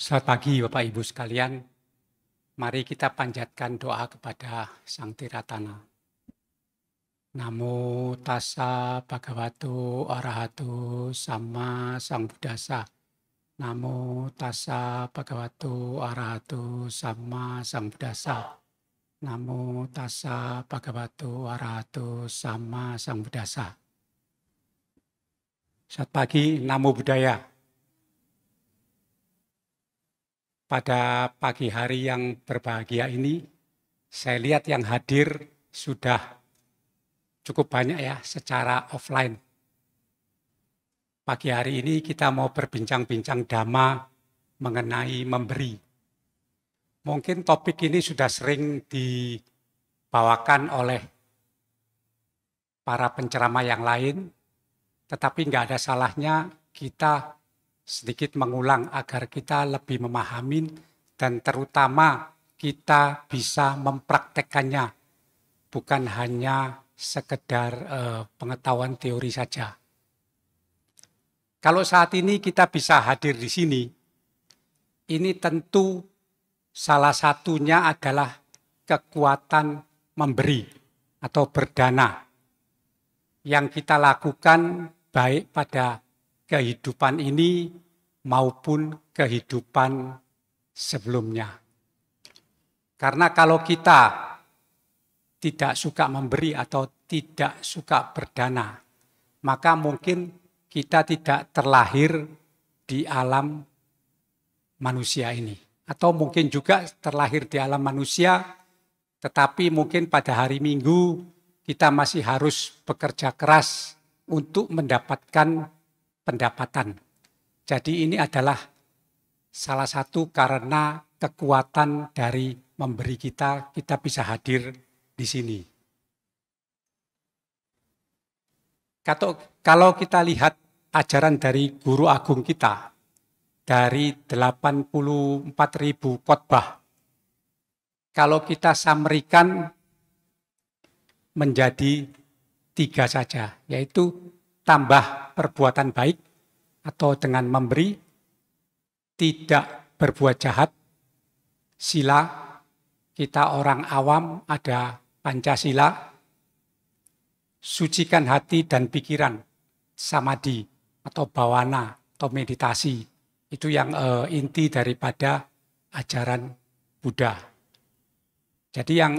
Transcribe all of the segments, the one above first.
Selamat pagi Bapak Ibu sekalian. Mari kita panjatkan doa kepada Sang Tiratana. Namo tassa bhagavato arahato sama sambuddhassa. Namo tassa bhagavato arahato sama sambuddhassa. Namo tassa bhagavato arahato sama sambuddhassa. Selamat pagi, Namo Buddhaya. Pada pagi hari yang berbahagia ini, saya lihat yang hadir sudah cukup banyak ya secara offline. Pagi hari ini kita mau berbincang-bincang dhamma mengenai memberi. Mungkin topik ini sudah sering dibawakan oleh para penceramah yang lain, tetapi nggak ada salahnya kita sedikit mengulang agar kita lebih memahami dan terutama kita bisa mempraktekkannya, bukan hanya sekedar pengetahuan teori saja. Kalau saat ini kita bisa hadir di sini, ini tentu salah satunya adalah kekuatan memberi atau berdana yang kita lakukan baik pada kehidupan ini maupun kehidupan sebelumnya. Karena kalau kita tidak suka memberi atau tidak suka berdana, maka mungkin kita tidak terlahir di alam manusia ini. Atau mungkin juga terlahir di alam manusia, tetapi mungkin pada hari Minggu kita masih harus bekerja keras untuk mendapatkan pendapatan. Jadi ini adalah salah satu karena kekuatan dari memberi kita bisa hadir di sini. Kalau kita lihat ajaran dari guru agung kita, dari 84.000 khotbah, kalau kita samerikan menjadi 3 saja, yaitu tambah perbuatan baik atau dengan memberi, tidak berbuat jahat, sila, kita orang awam ada Pancasila, sucikan hati dan pikiran, samadhi atau bawana atau meditasi. Itu yang inti daripada ajaran Buddha. Jadi yang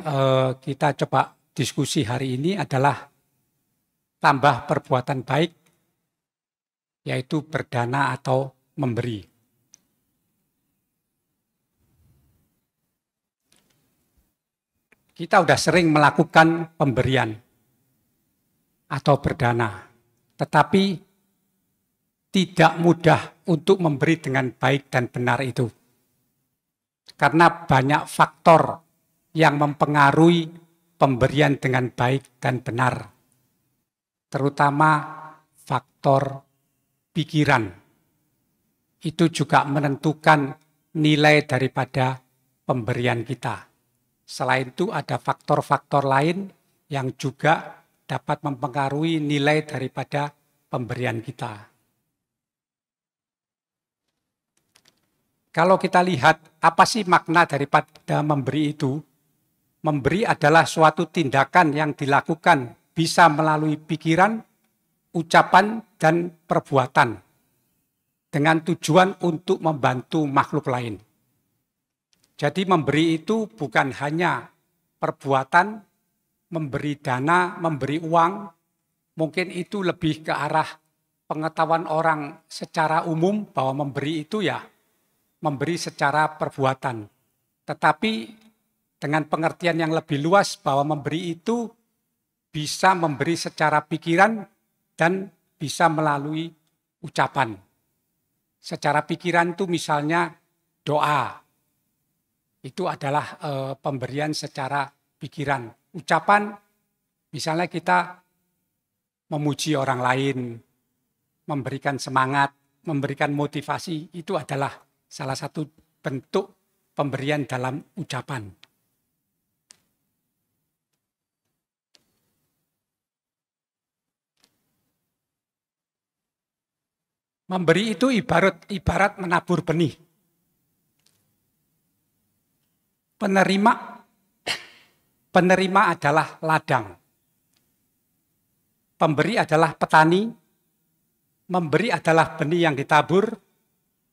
kita coba diskusi hari ini adalah tambah perbuatan baik, yaitu berdana atau memberi. Kita sudah sering melakukan pemberian atau berdana, tetapi tidak mudah untuk memberi dengan baik dan benar itu. Karena banyak faktor yang mempengaruhi pemberian dengan baik dan benar. Terutama faktor pikiran. Itu juga menentukan nilai daripada pemberian kita. Selain itu ada faktor-faktor lain yang juga dapat mempengaruhi nilai daripada pemberian kita. Kalau kita lihat apa sih makna daripada memberi itu? Memberi adalah suatu tindakan yang dilakukan bisa melalui pikiran, ucapan, dan perbuatan dengan tujuan untuk membantu makhluk lain. Jadi memberi itu bukan hanya perbuatan, memberi dana, memberi uang, mungkin itu lebih ke arah pengetahuan orang secara umum bahwa memberi itu ya memberi secara perbuatan. Tetapi dengan pengertian yang lebih luas bahwa memberi itu bisa memberi secara pikiran dan bisa melalui ucapan. Secara pikiran itu misalnya doa. Itu adalah pemberian secara pikiran. Ucapan misalnya kita memuji orang lain, memberikan semangat, memberikan motivasi, itu adalah salah satu bentuk pemberian dalam ucapan. Memberi itu ibarat menabur benih. Penerima adalah ladang. Pemberi adalah petani. Memberi adalah benih yang ditabur.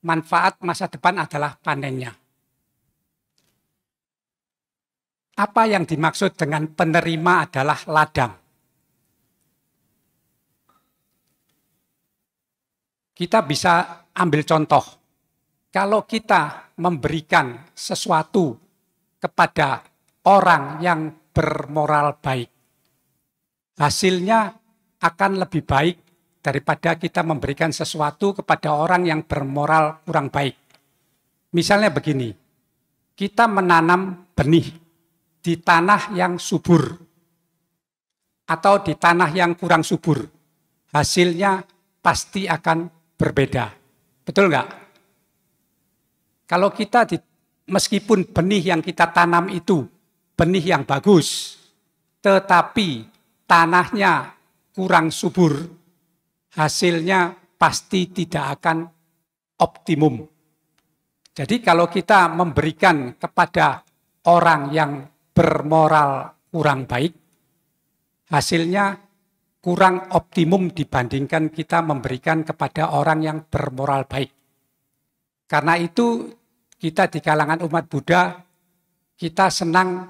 Manfaat masa depan adalah panennya. Apa yang dimaksud dengan penerima adalah ladang? Kita bisa ambil contoh. Kalau kita memberikan sesuatu kepada orang yang bermoral baik, hasilnya akan lebih baik daripada kita memberikan sesuatu kepada orang yang bermoral kurang baik. Misalnya begini, kita menanam benih di tanah yang subur atau di tanah yang kurang subur, hasilnya pasti akan berbeda. Betul nggak? Kalau kita meskipun benih yang kita tanam itu benih yang bagus, tetapi tanahnya kurang subur, hasilnya pasti tidak akan optimum. Jadi kalau kita memberikan kepada orang yang bermoral kurang baik, hasilnya kurang optimum dibandingkan kita memberikan kepada orang yang bermoral baik. Karena itu kita di kalangan umat Buddha, kita senang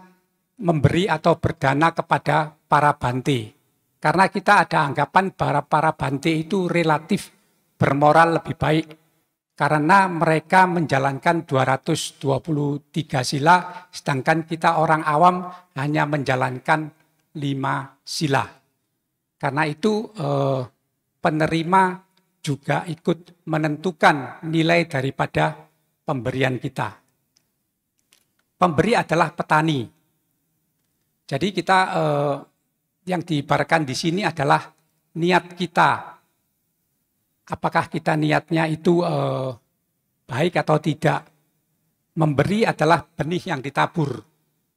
memberi atau berdana kepada para bante. Karena kita ada anggapan bahwa para bante itu relatif bermoral lebih baik. Karena mereka menjalankan 223 sila, sedangkan kita orang awam hanya menjalankan 5 sila. Karena itu penerima juga ikut menentukan nilai daripada pemberian kita. Pemberi adalah petani. Jadi kita yang diibaratkan di sini adalah niat kita. Apakah kita niatnya itu baik atau tidak. Memberi adalah benih yang ditabur.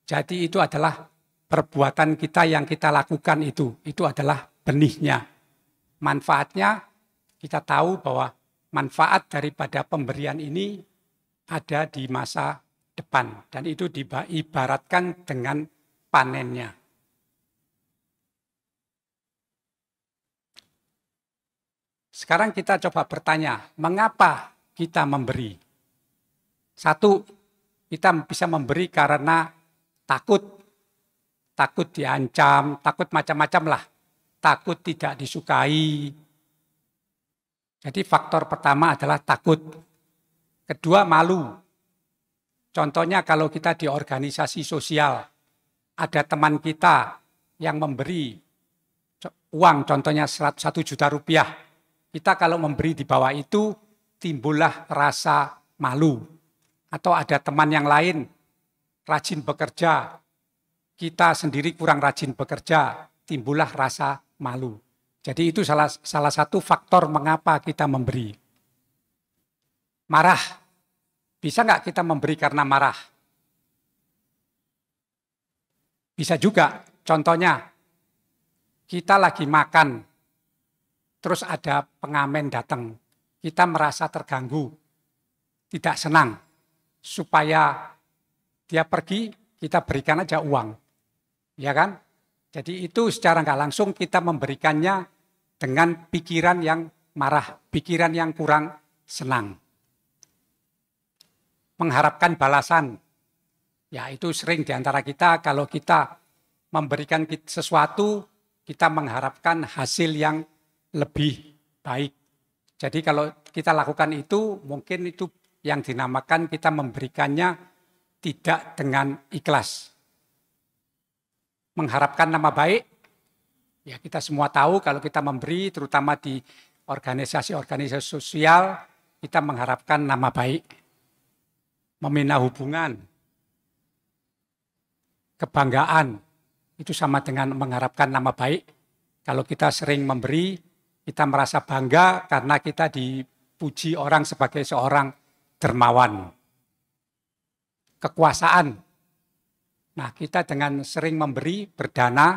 Jadi itu adalah perbuatan kita yang kita lakukan itu. Itu adalah benihnya. Manfaatnya kita tahu bahwa manfaat daripada pemberian ini ada di masa depan. Dan itu diibaratkan dengan panennya. Sekarang kita coba bertanya, mengapa kita memberi? Satu, kita bisa memberi karena takut diancam, takut macam-macam lah, takut tidak disukai. Jadi faktor pertama adalah takut. Kedua, malu. Contohnya kalau kita di organisasi sosial, ada teman kita yang memberi uang, contohnya 1 juta rupiah. Kita kalau memberi di bawah itu, timbullah rasa malu. Atau ada teman yang lain, rajin bekerja, kita sendiri kurang rajin bekerja, timbullah rasa malu. Jadi itu salah satu faktor mengapa kita memberi. Marah. Bisa nggak kita memberi karena marah? Bisa juga. Contohnya, kita lagi makan, terus ada pengamen datang, kita merasa terganggu, tidak senang. Supaya dia pergi, kita berikan aja uang. Ya kan? Jadi itu secara nggak langsung kita memberikannya dengan pikiran yang marah, pikiran yang kurang senang. Mengharapkan balasan. Ya itu sering diantara kita, kalau kita memberikan sesuatu, kita mengharapkan hasil yang lebih baik. Jadi kalau kita lakukan itu, mungkin itu yang dinamakan kita memberikannya tidak dengan ikhlas. Mengharapkan nama baik, ya kita semua tahu kalau kita memberi, terutama di organisasi-organisasi sosial, kita mengharapkan nama baik. Membina hubungan, kebanggaan, itu sama dengan mengharapkan nama baik. Kalau kita sering memberi, kita merasa bangga karena kita dipuji orang sebagai seorang dermawan. Kekuasaan. Nah, kita dengan sering memberi, berdana,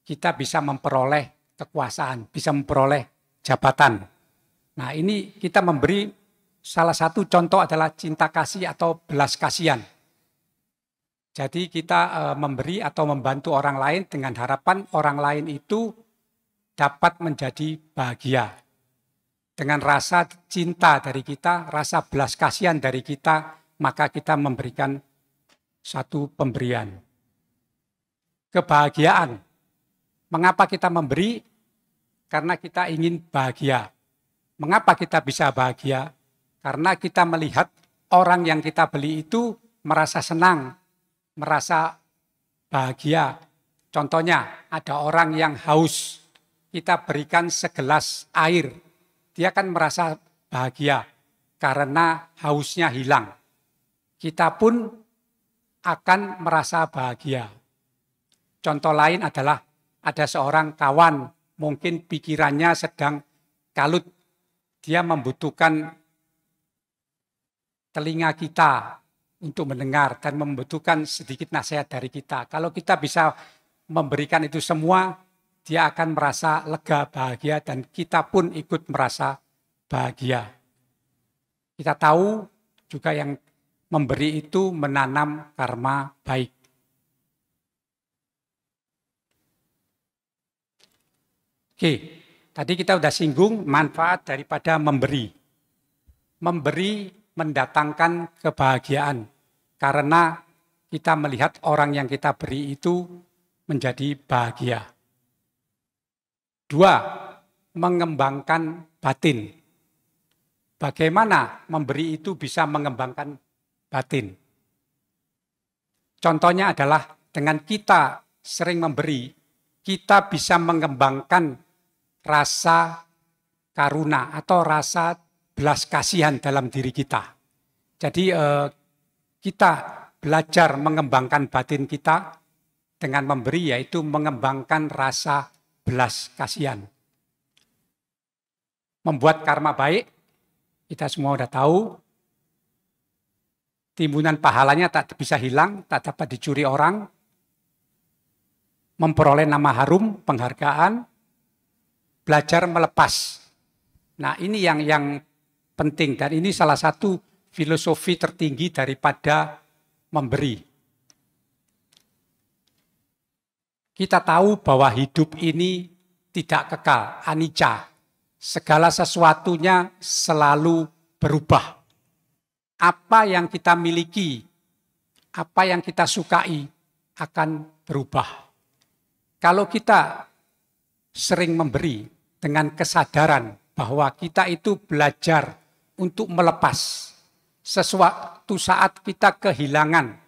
kita bisa memperoleh kekuasaan, bisa memperoleh jabatan. Nah, ini kita memberi, salah satu contoh adalah cinta kasih atau belas kasihan. Jadi kita memberi atau membantu orang lain dengan harapan orang lain itu dapat menjadi bahagia. Dengan rasa cinta dari kita, rasa belas kasihan dari kita, maka kita memberikan satu pemberian. Kebahagiaan. Mengapa kita memberi? Karena kita ingin bahagia. Mengapa kita bisa bahagia? Karena kita melihat orang yang kita beli itu merasa senang, merasa bahagia. Contohnya, ada orang yang haus, kita berikan segelas air, dia akan merasa bahagia karena hausnya hilang. Kita pun akan merasa bahagia. Contoh lain adalah ada seorang kawan, mungkin pikirannya sedang kalut, dia membutuhkan telinga kita untuk mendengar dan membutuhkan sedikit nasihat dari kita. Kalau kita bisa memberikan itu semua, dia akan merasa lega, bahagia, dan kita pun ikut merasa bahagia. Kita tahu juga yang memberi itu menanam karma baik. Oke, tadi kita sudah singgung manfaat daripada memberi. Memberi mendatangkan kebahagiaan karena kita melihat orang yang kita beri itu menjadi bahagia. 2, mengembangkan batin. Bagaimana memberi itu bisa mengembangkan batin? Contohnya adalah dengan kita sering memberi, kita bisa mengembangkan rasa karuna atau rasa belas kasihan dalam diri kita. Jadi kita belajar mengembangkan batin kita dengan memberi, yaitu mengembangkan rasa belas kasihan. Membuat karma baik, kita semua sudah tahu, timbunan pahalanya tak bisa hilang, tak dapat dicuri orang, memperoleh nama harum, penghargaan, belajar melepas. Nah, ini yang penting, dan ini salah satu filosofi tertinggi daripada memberi. Kita tahu bahwa hidup ini tidak kekal, anicca. Segala sesuatunya selalu berubah. Apa yang kita miliki, apa yang kita sukai akan berubah. Kalau kita sering memberi dengan kesadaran bahwa kita itu belajar untuk melepas, sesuatu saat kita kehilangan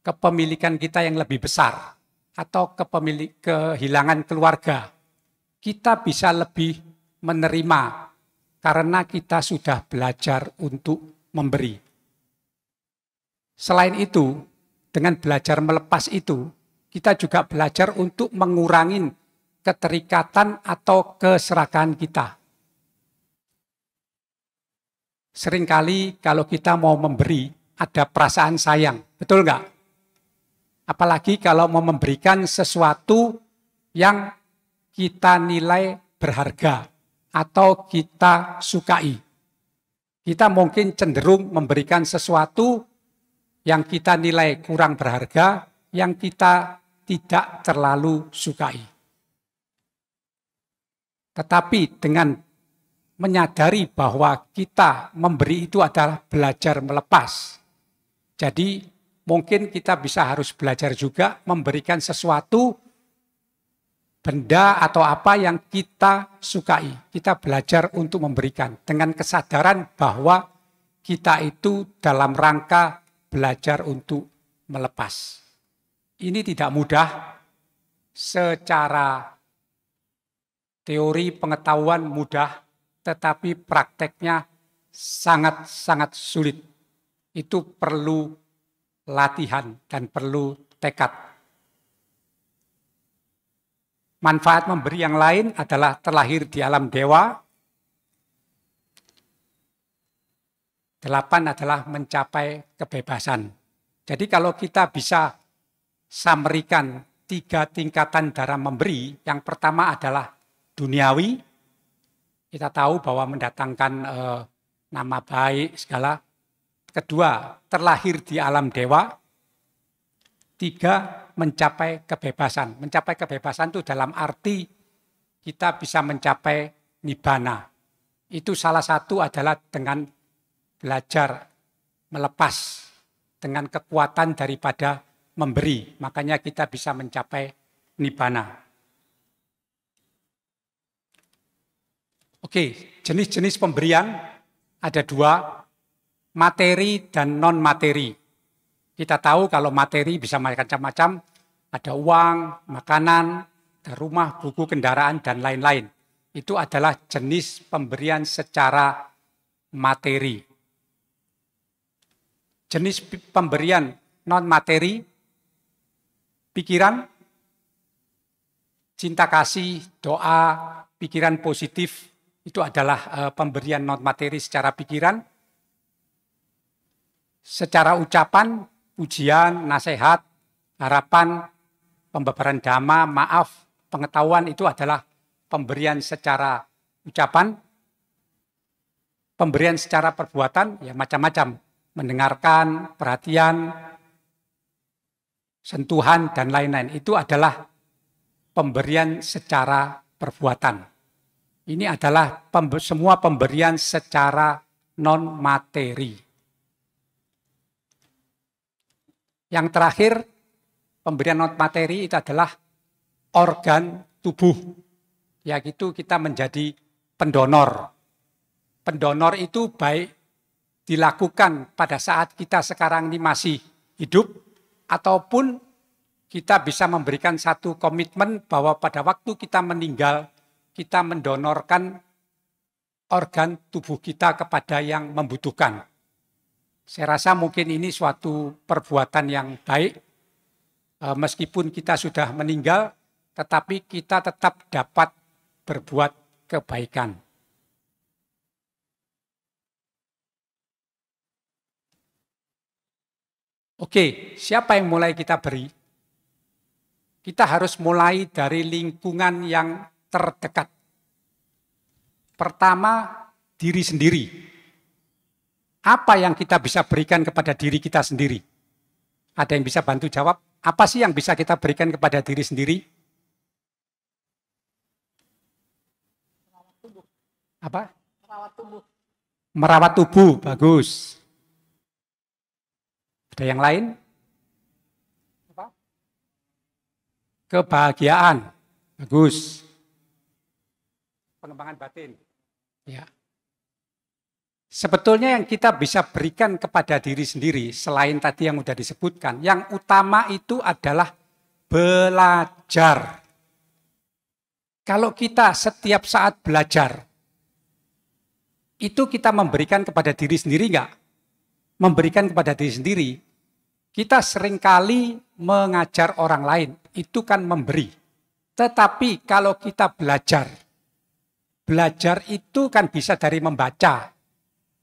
kepemilikan kita yang lebih besar atau kehilangan keluarga, kita bisa lebih menerima karena kita sudah belajar untuk memberi. Selain itu, dengan belajar melepas itu, kita juga belajar untuk mengurangi keterikatan atau keserakahan kita. Seringkali kalau kita mau memberi, ada perasaan sayang, betul nggak? Apalagi kalau mau memberikan sesuatu yang kita nilai berharga atau kita sukai. Kita mungkin cenderung memberikan sesuatu yang kita nilai kurang berharga, yang kita tidak terlalu sukai. Tetapi dengan menyadari bahwa kita memberi itu adalah belajar melepas. Jadi mungkin kita bisa harus belajar juga memberikan sesuatu, benda atau apa yang kita sukai. Kita belajar untuk memberikan dengan kesadaran bahwa kita itu dalam rangka belajar untuk melepas. Ini tidak mudah secara teori pengetahuan mudah, tetapi prakteknya sangat-sangat sulit. Itu perlu latihan dan perlu tekad. Manfaat memberi yang lain adalah terlahir di alam dewa. 8 adalah mencapai kebebasan. Jadi kalau kita bisa samerikan 3 tingkatan dalam memberi, yang pertama adalah duniawi. Kita tahu bahwa mendatangkan nama baik segala. Kedua, terlahir di alam dewa. Tiga, mencapai kebebasan. Mencapai kebebasan itu dalam arti kita bisa mencapai nibbana. Itu salah satu adalah dengan belajar melepas dengan kekuatan daripada memberi. Makanya kita bisa mencapai nibbana. Oke, jenis-jenis pemberian ada dua, materi dan non-materi. Kita tahu kalau materi bisa macam-macam, ada uang, makanan, ada rumah, buku, kendaraan, dan lain-lain. Itu adalah jenis pemberian secara materi. Jenis pemberian non-materi, pikiran, cinta kasih, doa, pikiran positif, itu adalah pemberian non-materi secara pikiran. Secara ucapan, pujian, nasihat, harapan, pembebaran dhamma, maaf, pengetahuan itu adalah pemberian secara ucapan. Pemberian secara perbuatan ya macam-macam, mendengarkan, perhatian, sentuhan dan lain-lain. Itu adalah pemberian secara perbuatan. Ini adalah semua pemberian secara non-materi. Yang terakhir, pemberian non-materi itu adalah organ tubuh. Yaitu kita menjadi pendonor. Pendonor itu baik dilakukan pada saat kita sekarang ini masih hidup, ataupun kita bisa memberikan satu komitmen bahwa pada waktu kita meninggal, kita mendonorkan organ tubuh kita kepada yang membutuhkan. Saya rasa mungkin ini suatu perbuatan yang baik, meskipun kita sudah meninggal, tetapi kita tetap dapat berbuat kebaikan. Oke, siapa yang mulai kita beri? Kita harus mulai dari lingkungan yang terdekat. Pertama, diri sendiri. Apa yang kita bisa berikan kepada diri kita sendiri? Ada yang bisa bantu jawab? Apa sih yang bisa kita berikan kepada diri sendiri? Apa? Merawat tubuh. Merawat tubuh, bagus. Ada yang lain? Apa? Kebahagiaan, bagus. Pengembangan batin. Ya. Sebetulnya yang kita bisa berikan kepada diri sendiri, selain tadi yang sudah disebutkan, yang utama itu adalah belajar. Kalau kita setiap saat belajar, itu kita memberikan kepada diri sendiri enggak? Memberikan kepada diri sendiri, kita seringkali mengajar orang lain, itu kan memberi. Tetapi kalau kita belajar itu kan bisa dari membaca,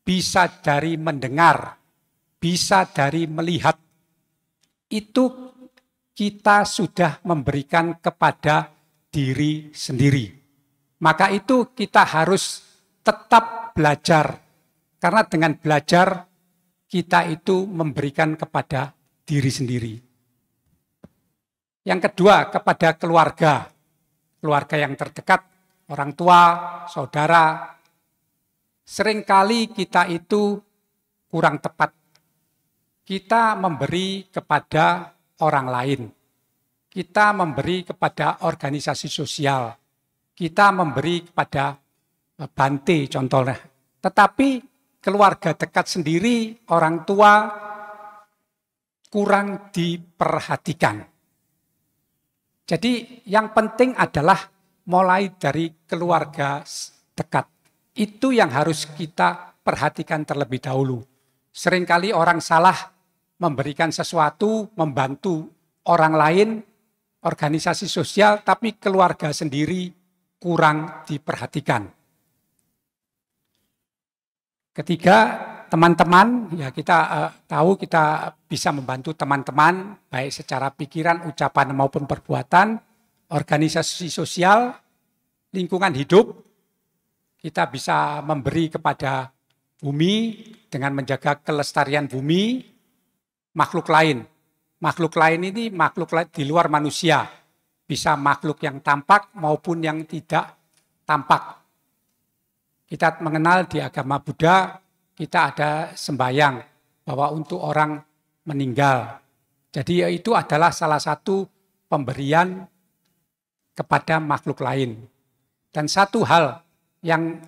bisa dari mendengar, bisa dari melihat. Itu kita sudah memberikan kepada diri sendiri. Maka itu kita harus tetap belajar. Karena dengan belajar kita itu memberikan kepada diri sendiri. Yang kedua, kepada keluarga. Keluarga yang terdekat, orang tua, saudara. Seringkali kita itu kurang tepat. Kita memberi kepada orang lain. Kita memberi kepada organisasi sosial. Kita memberi kepada Bante contohnya. Tetapi keluarga dekat sendiri, orang tua kurang diperhatikan. Jadi yang penting adalah mulai dari keluarga dekat. Itu yang harus kita perhatikan terlebih dahulu. Seringkali orang salah memberikan sesuatu, membantu orang lain, organisasi sosial, tapi keluarga sendiri kurang diperhatikan. Ketiga, teman-teman, ya kita tahu kita bisa membantu teman-teman, baik secara pikiran, ucapan maupun perbuatan, organisasi sosial, lingkungan hidup. Kita bisa memberi kepada bumi dengan menjaga kelestarian bumi, makhluk lain. makhluk lain ini makhluk di luar manusia. Bisa makhluk yang tampak maupun yang tidak tampak. Kita mengenal di agama Buddha, kita ada sembahyang bahwa untuk orang meninggal. Jadi itu adalah salah satu pemberian kepada makhluk lain. Dan satu hal yang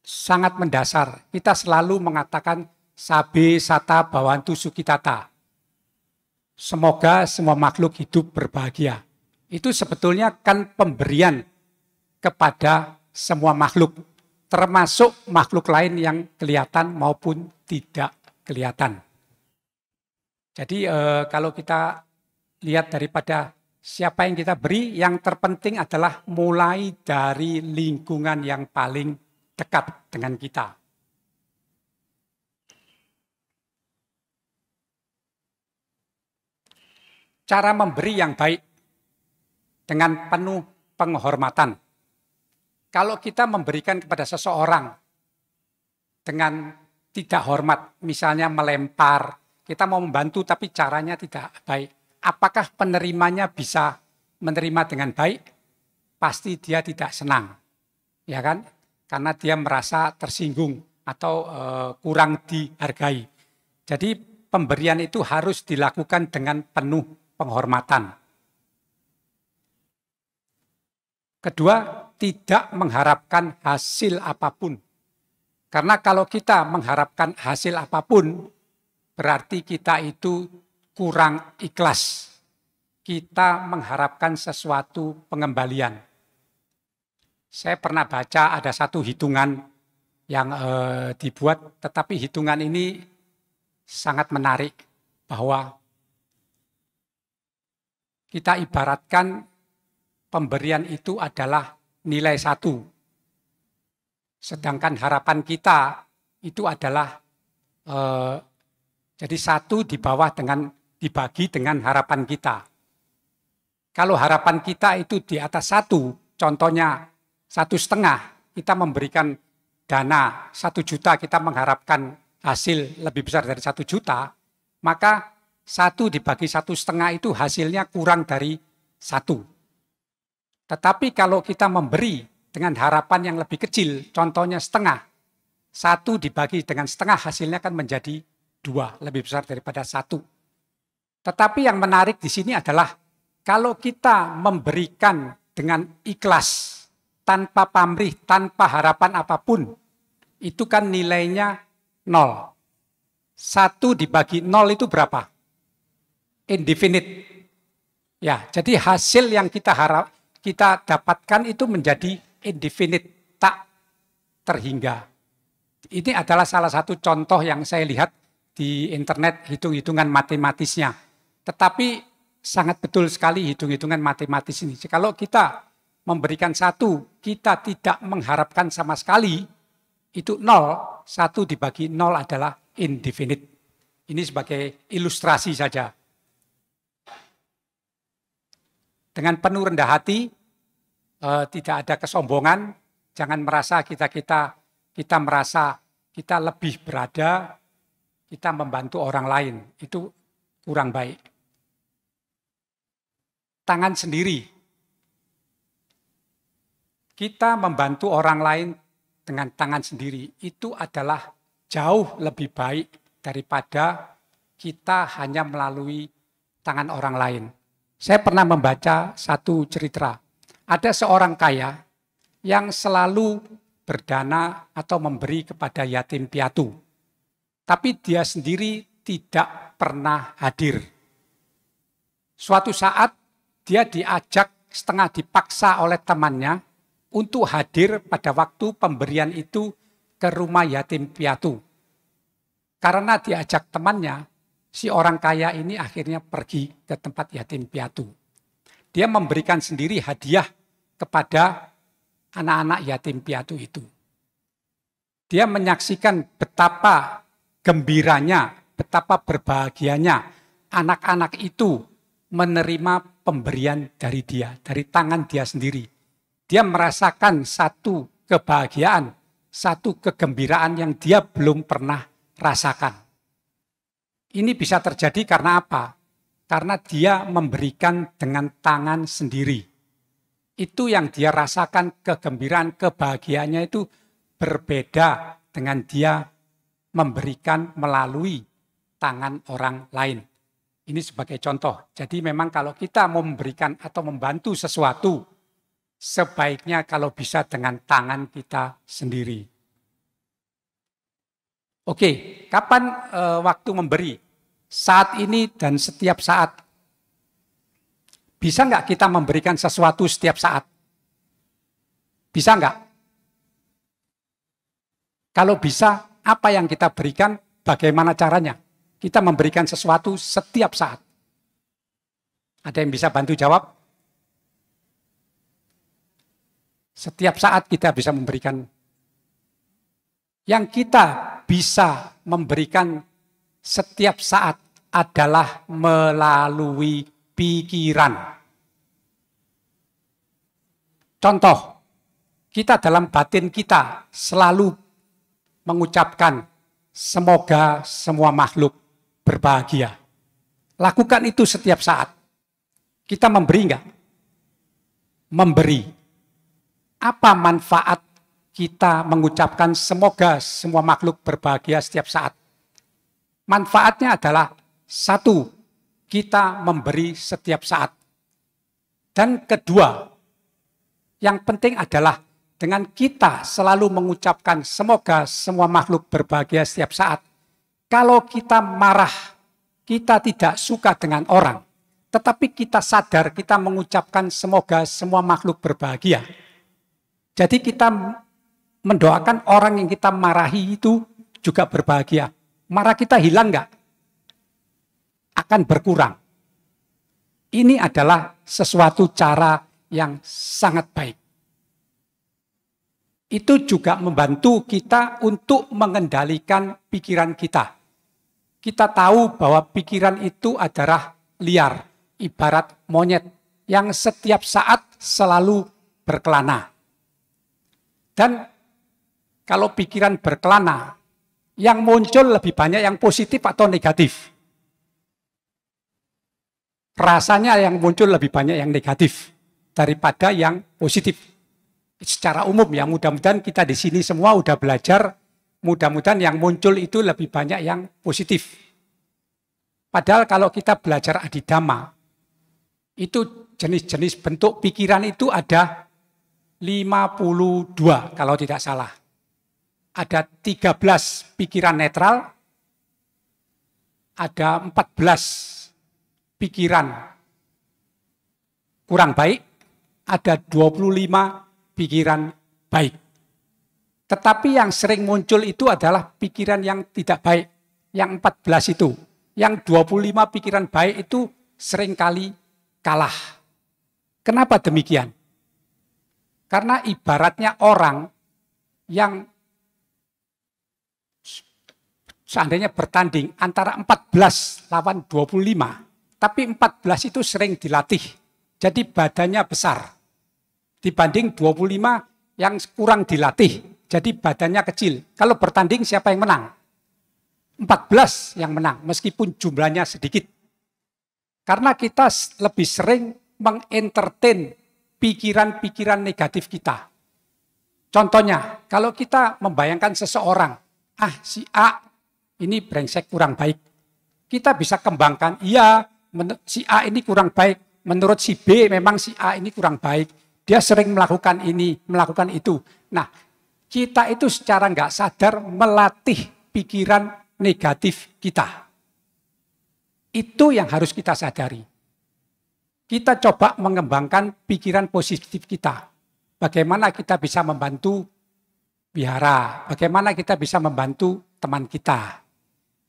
sangat mendasar, kita selalu mengatakan sabe sata bhavantu sukhitata. Semoga semua makhluk hidup berbahagia. Itu sebetulnya kan pemberian kepada semua makhluk, termasuk makhluk lain yang kelihatan maupun tidak kelihatan. Jadi kalau kita lihat daripada siapa yang kita beri, yang terpenting adalah mulai dari lingkungan yang paling dekat dengan kita. Cara memberi yang baik dengan penuh penghormatan. Kalau kita memberikan kepada seseorang dengan tidak hormat, misalnya melempar, kita mau membantu tapi caranya tidak baik. Apakah penerimanya bisa menerima dengan baik? Pasti dia tidak senang, ya kan? Karena dia merasa tersinggung atau kurang dihargai. Jadi pemberian itu harus dilakukan dengan penuh penghormatan. Kedua, tidak mengharapkan hasil apapun. Karena kalau kita mengharapkan hasil apapun, berarti kita itu kurang ikhlas. Kita mengharapkan sesuatu pengembalian. Saya pernah baca ada satu hitungan yang dibuat, tetapi hitungan ini sangat menarik. Bahwa kita ibaratkan pemberian itu adalah nilai 1. Sedangkan harapan kita itu adalah jadi 1 di bawah dibagi dengan harapan kita. Kalau harapan kita itu di atas 1, contohnya 1,5, kita memberikan dana 1 juta, kita mengharapkan hasil lebih besar dari 1 juta, maka 1 dibagi 1,5 itu hasilnya kurang dari 1. Tetapi kalau kita memberi dengan harapan yang lebih kecil, contohnya 0,5, 1 dibagi dengan 0,5 hasilnya kan menjadi 2, lebih besar daripada 1. Tetapi yang menarik di sini adalah kalau kita memberikan dengan ikhlas, tanpa pamrih, tanpa harapan apapun, itu kan nilainya 0. 1 dibagi 0 itu berapa? Indefinite. Ya, jadi hasil yang kita dapatkan itu menjadi indefinite, tak terhingga. Ini adalah salah satu contoh yang saya lihat di internet, hitung-hitungan matematisnya. Tetapi sangat betul sekali hitung-hitungan matematis ini. Kalau kita memberikan 1, kita tidak mengharapkan sama sekali, itu 0, 1 dibagi 0 adalah indefinite. Ini sebagai ilustrasi saja. Dengan penuh rendah hati, tidak ada kesombongan, jangan merasa kita merasa kita lebih berada, kita membantu orang lain, itu kurang baik. Tangan sendiri, kita membantu orang lain dengan tangan sendiri, itu adalah jauh lebih baik daripada kita hanya melalui tangan orang lain. Saya pernah membaca satu cerita. Ada seorang kaya yang selalu berdana atau memberi kepada yatim piatu. Tapi dia sendiri tidak pernah hadir. Suatu saat dia diajak setengah dipaksa oleh temannya untuk hadir pada waktu pemberian itu ke rumah yatim piatu. Karena diajak temannya, si orang kaya ini akhirnya pergi ke tempat yatim piatu. Dia memberikan sendiri hadiah kepada anak-anak yatim piatu itu. Dia menyaksikan betapa gembiranya, betapa berbahagianya anak-anak itu menerima pemberian dari dia, dari tangan dia sendiri. Dia merasakan satu kebahagiaan, satu kegembiraan yang dia belum pernah rasakan. Ini bisa terjadi karena apa? karena dia memberikan dengan tangan sendiri. Itu yang dia rasakan, kegembiraan, kebahagiaannya itu berbeda dengan dia memberikan melalui tangan orang lain. Ini sebagai contoh. Jadi memang kalau kita mau memberikan atau membantu sesuatu, sebaiknya kalau bisa dengan tangan kita sendiri. Oke, kapan waktu memberi? Saat ini dan setiap saat. Bisa nggak kita memberikan sesuatu setiap saat? Bisa nggak? Kalau bisa, apa yang kita berikan, bagaimana caranya? Kita memberikan sesuatu setiap saat. Ada yang bisa bantu jawab? Setiap saat kita bisa memberikan. Yang kita bisa memberikan setiap saat adalah melalui pikiran. Contoh, kita dalam batin kita selalu mengucapkan semoga semua makhluk berbahagia. Lakukan itu setiap saat. Kita memberi enggak? Memberi. Apa manfaat kita mengucapkan semoga semua makhluk berbahagia setiap saat? Manfaatnya adalah satu, kita memberi setiap saat. Dan kedua, yang penting adalah dengan kita selalu mengucapkan semoga semua makhluk berbahagia setiap saat. Kalau kita marah, kita tidak suka dengan orang, tetapi kita sadar kita mengucapkan semoga semua makhluk berbahagia. Jadi kita mendoakan orang yang kita marahi itu juga berbahagia. Marah kita hilang enggak? Akan berkurang. Ini adalah sesuatu cara yang sangat baik. Itu juga membantu kita untuk mengendalikan pikiran kita. Kita tahu bahwa pikiran itu adalah liar, ibarat monyet yang setiap saat selalu berkelana. Dan kalau pikiran berkelana, yang muncul lebih banyak yang positif atau negatif? Rasanya yang muncul lebih banyak yang negatif daripada yang positif. Secara umum ya, mudah-mudahan kita di sini semua udah belajar, mudah-mudahan yang muncul itu lebih banyak yang positif. Padahal kalau kita belajar adidhamma, itu jenis-jenis bentuk pikiran itu ada 52 kalau tidak salah. Ada 13 pikiran netral, ada 14 pikiran kurang baik, ada 25 pikiran baik. Tetapi yang sering muncul itu adalah pikiran yang tidak baik, yang 14 itu. Yang 25 pikiran baik itu seringkali kalah. Kenapa demikian? Karena ibaratnya orang yang seandainya bertanding antara 14 lawan 25, tapi 14 itu sering dilatih. Jadi badannya besar. Dibanding 25 yang kurang dilatih. Jadi badannya kecil. Kalau bertanding siapa yang menang? 14 yang menang, meskipun jumlahnya sedikit. Karena kita lebih sering mengentertain pikiran-pikiran negatif kita. Contohnya, kalau kita membayangkan seseorang, si A ini brengsek kurang baik. Kita bisa kembangkan, iya si A ini kurang baik. Menurut si B memang si A ini kurang baik. Dia sering melakukan ini, melakukan itu. Nah, kita itu secara nggak sadar melatih pikiran negatif kita. Itu yang harus kita sadari. Kita coba mengembangkan pikiran positif kita. Bagaimana kita bisa membantu wihara, bagaimana kita bisa membantu teman kita.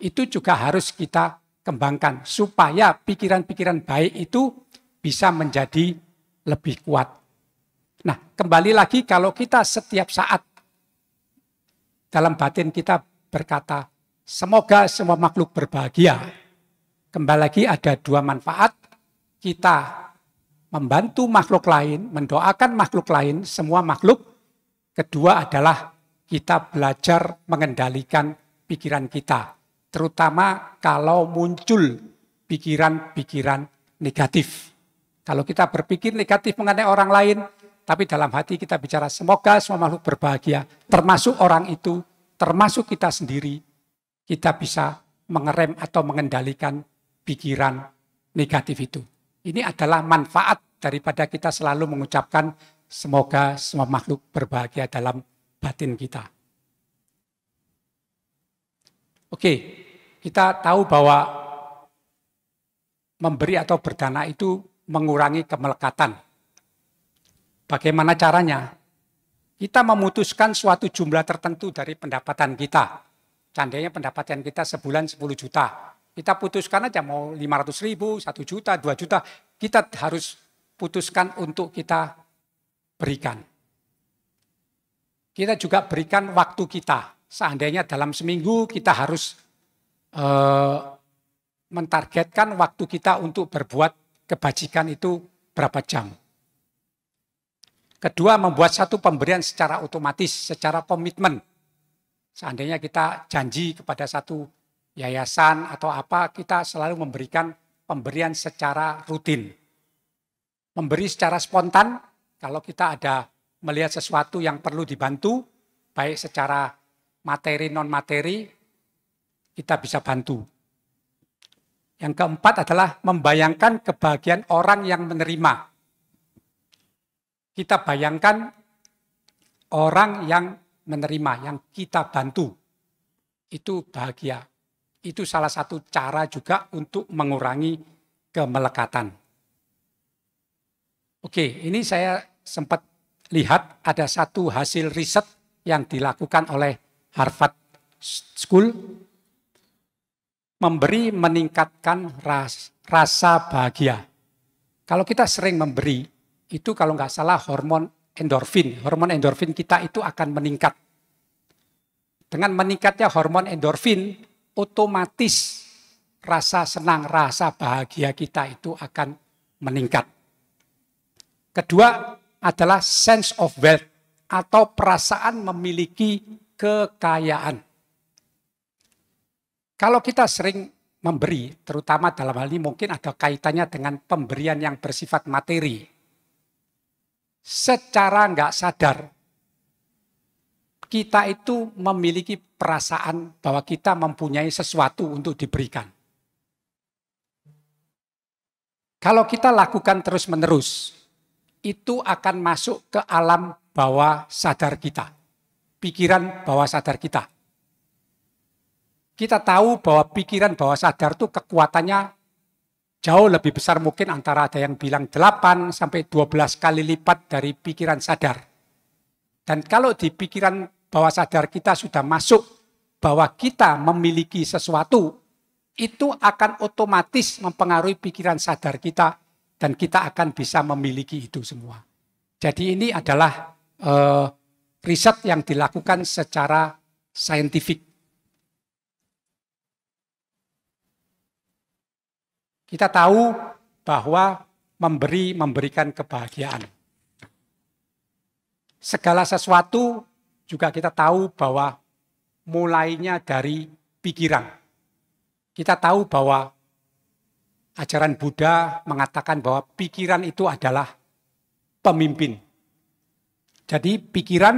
Itu juga harus kita kembangkan supaya pikiran-pikiran baik itu bisa menjadi lebih kuat. Nah, kembali lagi kalau kita setiap saat dalam batin kita berkata, semoga semua makhluk berbahagia. Kembali lagi ada dua manfaat. Kita membantu makhluk lain, mendoakan makhluk lain, semua makhluk. Kedua adalah kita belajar mengendalikan pikiran kita. Terutama kalau muncul pikiran-pikiran negatif. Kalau kita berpikir negatif mengenai orang lain, tapi dalam hati kita bicara semoga semua makhluk berbahagia, termasuk orang itu, termasuk kita sendiri, kita bisa mengerem atau mengendalikan pikiran negatif itu. Ini adalah manfaat daripada kita selalu mengucapkan semoga semua makhluk berbahagia dalam batin kita. Oke, kita tahu bahwa memberi atau berdana itu mengurangi kemelekatan. Bagaimana caranya? Kita memutuskan suatu jumlah tertentu dari pendapatan kita. Seandainya pendapatan kita sebulan 10 juta. Kita putuskan aja mau 500 ribu, 1 juta, 2 juta. Kita harus putuskan untuk kita berikan. Kita juga berikan waktu kita. Seandainya dalam seminggu kita harus mentargetkan waktu kita untuk berbuat kebajikan itu berapa jam. Kedua, membuat satu pemberian secara otomatis, secara komitmen. Seandainya kita janji kepada satu yayasan atau apa, kita selalu memberikan pemberian secara rutin. Memberi secara spontan, kalau kita ada melihat sesuatu yang perlu dibantu, baik secara materi non-materi, kita bisa bantu. Yang keempat adalah membayangkan kebahagiaan orang yang menerima. Kita bayangkan orang yang menerima, yang kita bantu, itu bahagia. Itu salah satu cara juga untuk mengurangi kemelekatan. Oke, ini saya sempat lihat ada satu hasil riset yang dilakukan oleh Harvard School. Memberi meningkatkan rasa bahagia. Kalau kita sering memberi, itu kalau nggak salah hormon endorfin kita itu akan meningkat. Dengan meningkatnya hormon endorfin, otomatis rasa senang, rasa bahagia kita itu akan meningkat. Kedua adalah sense of wealth atau perasaan memiliki kekayaan. Kalau kita sering memberi, terutama dalam hal ini mungkin ada kaitannya dengan pemberian yang bersifat materi. Secara nggak sadar, kita itu memiliki perasaan bahwa kita mempunyai sesuatu untuk diberikan. Kalau kita lakukan terus-menerus, itu akan masuk ke alam bawah sadar kita, pikiran bawah sadar kita. Kita tahu bahwa pikiran bawah sadar itu kekuatannya jauh lebih besar, mungkin antara ada yang bilang 8 sampai 12 kali lipat dari pikiran sadar. Dan kalau di pikiran bawah sadar kita sudah masuk bahwa kita memiliki sesuatu, itu akan otomatis mempengaruhi pikiran sadar kita dan kita akan bisa memiliki itu semua. Jadi ini adalah riset yang dilakukan secara saintifik. Kita tahu bahwa memberikan kebahagiaan. Segala sesuatu juga kita tahu bahwa mulainya dari pikiran. Kita tahu bahwa ajaran Buddha mengatakan bahwa pikiran itu adalah pemimpin. Jadi pikiran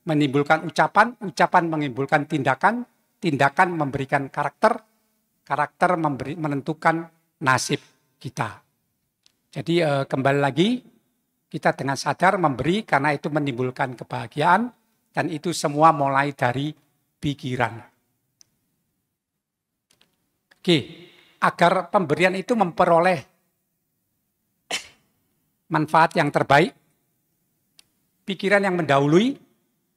menimbulkan ucapan, ucapan menimbulkan tindakan, tindakan memberikan karakter, karakter menentukan nasib kita. Jadi kembali lagi, kita dengan sadar memberi karena itu menimbulkan kebahagiaan dan itu semua mulai dari pikiran. Oke, agar pemberian itu memperoleh manfaat yang terbaik, pikiran yang mendahului,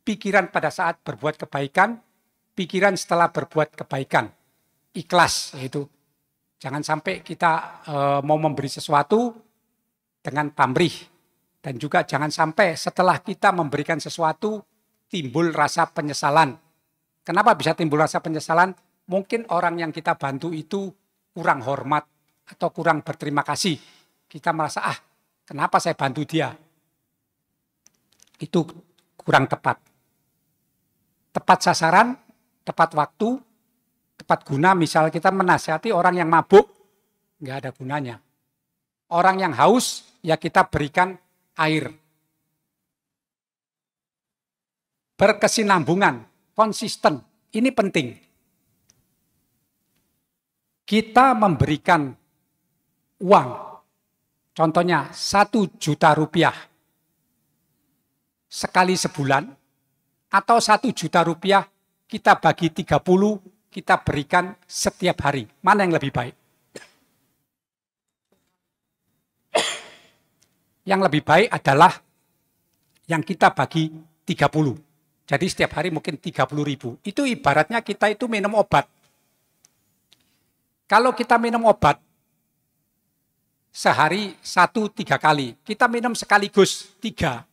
pikiran pada saat berbuat kebaikan, pikiran setelah berbuat kebaikan, ikhlas yaitu. Jangan sampai kita mau memberi sesuatu dengan pamrih. Dan juga jangan sampai setelah kita memberikan sesuatu timbul rasa penyesalan. Kenapa bisa timbul rasa penyesalan? Mungkin orang yang kita bantu itu kurang hormat atau kurang berterima kasih. Kita merasa, kenapa saya bantu dia? Itu kurang tepat. Tepat sasaran, tepat waktu, tepat guna. Misal kita menasihati orang yang mabuk, nggak ada gunanya. Orang yang haus, ya kita berikan air. Berkesinambungan, konsisten, ini penting. Kita memberikan uang, contohnya 1 juta rupiah sekali sebulan, atau 1 juta rupiah kita bagi 30, kita berikan setiap hari. Mana yang lebih baik? Yang lebih baik adalah yang kita bagi 30. Jadi setiap hari mungkin 30.000. Itu ibaratnya kita itu minum obat. Kalau kita minum obat sehari 1-3 kali, kita minum sekaligus 3.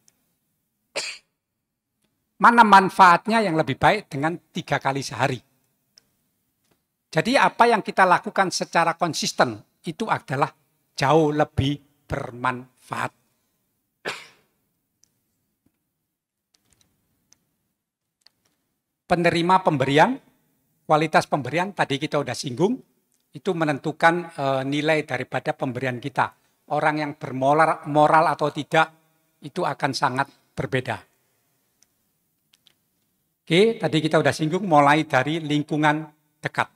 Mana manfaatnya yang lebih baik dengan 3 kali sehari? Jadi apa yang kita lakukan secara konsisten itu adalah jauh lebih bermanfaat. Penerima pemberian, kualitas pemberian tadi kita udah singgung, itu menentukan nilai daripada pemberian kita. Orang yang bermoral atau tidak, itu akan sangat berbeda. Oke, tadi kita udah singgung mulai dari lingkungan dekat.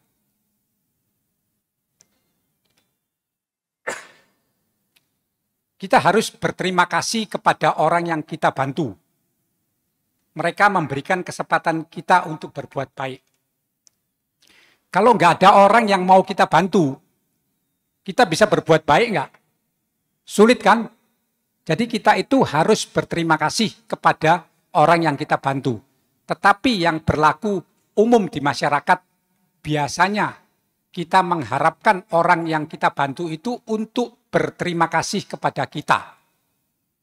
Kita harus berterima kasih kepada orang yang kita bantu. Mereka memberikan kesempatan kita untuk berbuat baik. Kalau nggak ada orang yang mau kita bantu, kita bisa berbuat baik nggak? Sulit kan? Jadi kita itu harus berterima kasih kepada orang yang kita bantu. Tetapi yang berlaku umum di masyarakat, biasanya kita mengharapkan orang yang kita bantu itu untuk berterima kasih kepada kita.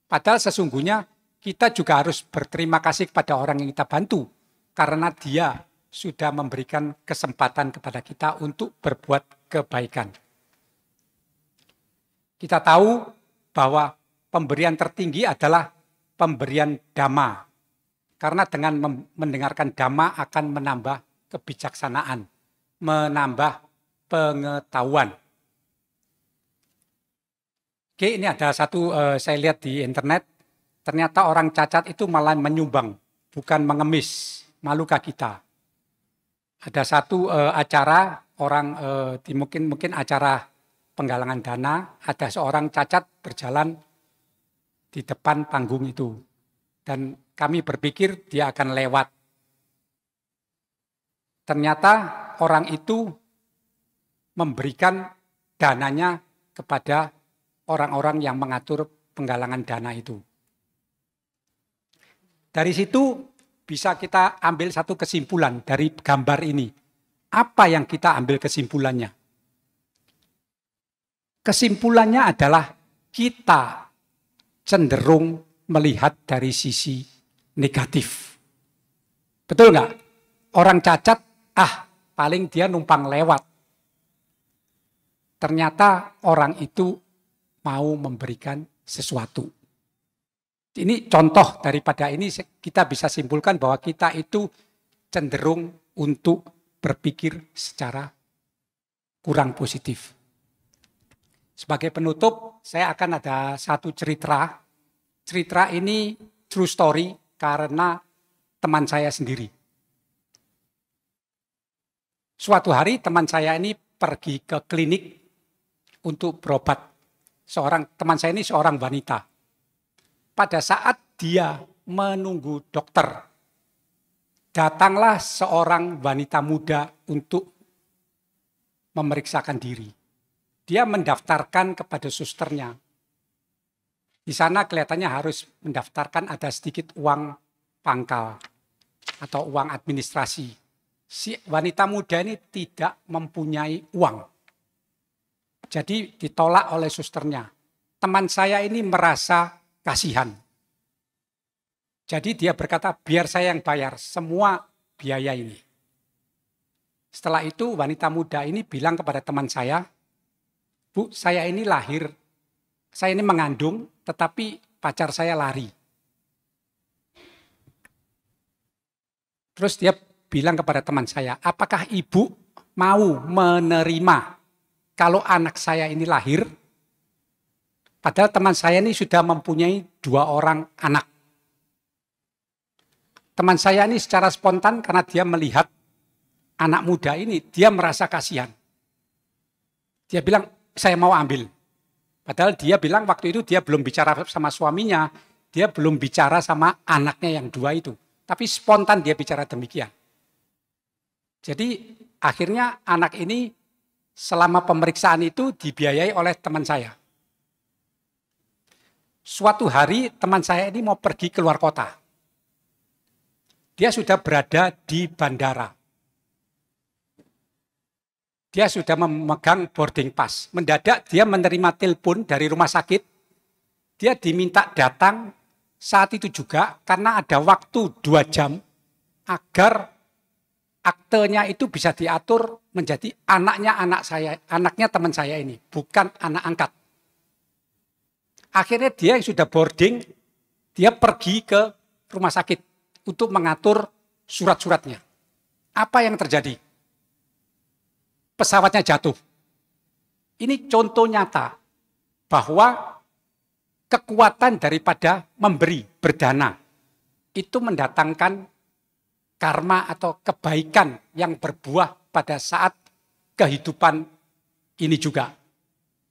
Padahal sesungguhnya kita juga harus berterima kasih kepada orang yang kita bantu, karena dia sudah memberikan kesempatan kepada kita untuk berbuat kebaikan. Kita tahu bahwa pemberian tertinggi adalah pemberian dhamma. Karena dengan mendengarkan dhamma akan menambah kebijaksanaan, menambah pengetahuan. Oke, ini ada satu saya lihat di internet, ternyata orang cacat itu malah menyumbang, bukan mengemis. Malukah kita? Ada satu acara orang mungkin acara penggalangan dana, ada seorang cacat berjalan di depan panggung itu. Dan kami berpikir dia akan lewat. Ternyata orang itu memberikan dananya kepada orang-orang yang mengatur penggalangan dana itu. Dari situ bisa kita ambil satu kesimpulan dari gambar ini. Apa yang kita ambil kesimpulannya? Kesimpulannya adalah kita cenderung melihat dari sisi negatif. Betul nggak? Orang cacat, paling dia numpang lewat. Ternyata orang itu mau memberikan sesuatu. Ini contoh daripada ini kita bisa simpulkan bahwa kita itu cenderung untuk berpikir secara kurang positif. Sebagai penutup, saya akan ada satu cerita. Cerita ini true story karena teman saya sendiri. Suatu hari teman saya ini pergi ke klinik untuk berobat. Teman saya ini seorang wanita. Pada saat dia menunggu dokter, datanglah seorang wanita muda untuk memeriksakan diri. Dia mendaftarkan kepada susternya. Di sana kelihatannya harus mendaftarkan ada sedikit uang pangkal atau uang administrasi. Si wanita muda ini tidak mempunyai uang. Jadi ditolak oleh susternya. Teman saya ini merasa kasihan. Jadi dia berkata, biar saya yang bayar semua biaya ini. Setelah itu wanita muda ini bilang kepada teman saya, Bu, saya ini mengandung, tetapi pacar saya lari. Terus dia bilang kepada teman saya, apakah ibu mau menerima kalau anak saya ini lahir, padahal teman saya ini sudah mempunyai 2 orang anak. Teman saya ini secara spontan karena dia melihat anak muda ini, dia merasa kasihan. Dia bilang, saya mau ambil. Padahal dia bilang waktu itu dia belum bicara sama suaminya, dia belum bicara sama anaknya yang 2 itu. Tapi spontan dia bicara demikian. Jadi akhirnya anak ini selama pemeriksaan itu dibiayai oleh teman saya. Suatu hari teman saya ini mau pergi keluar kota. Dia sudah berada di bandara. Dia sudah memegang boarding pass. Mendadak dia menerima telepon dari rumah sakit. Dia diminta datang saat itu juga karena ada waktu 2 jam agar aktenya itu bisa diatur menjadi anaknya teman saya ini, bukan anak angkat. Akhirnya dia yang sudah boarding, dia pergi ke rumah sakit untuk mengatur surat-suratnya. Apa yang terjadi? Pesawatnya jatuh. Ini contoh nyata bahwa kekuatan daripada memberi, berdana, itu mendatangkan karma atau kebaikan yang berbuah pada saat kehidupan ini juga.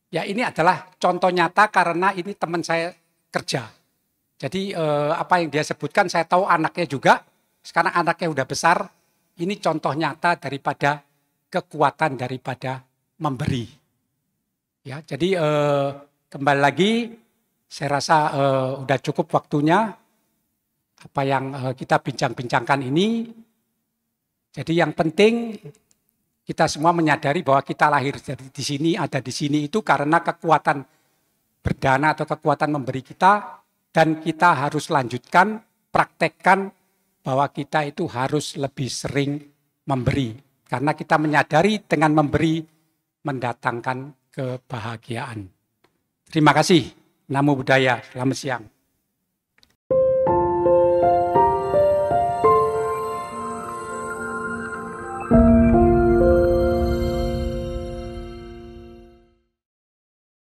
Ya ini adalah contoh nyata karena ini teman saya kerja. Jadi apa yang dia sebutkan saya tahu anaknya juga, sekarang anaknya udah besar, ini contoh nyata daripada kekuatan daripada memberi. Ya, jadi kembali lagi saya rasa udah cukup waktunya apa yang kita bincang-bincangkan ini. Jadi yang penting kita semua menyadari bahwa kita lahir di sini, ada di sini itu karena kekuatan berdana atau kekuatan memberi kita, dan kita harus lanjutkan, praktekkan bahwa kita itu harus lebih sering memberi. Karena kita menyadari dengan memberi mendatangkan kebahagiaan. Terima kasih. Namo Buddhaya. Selamat siang.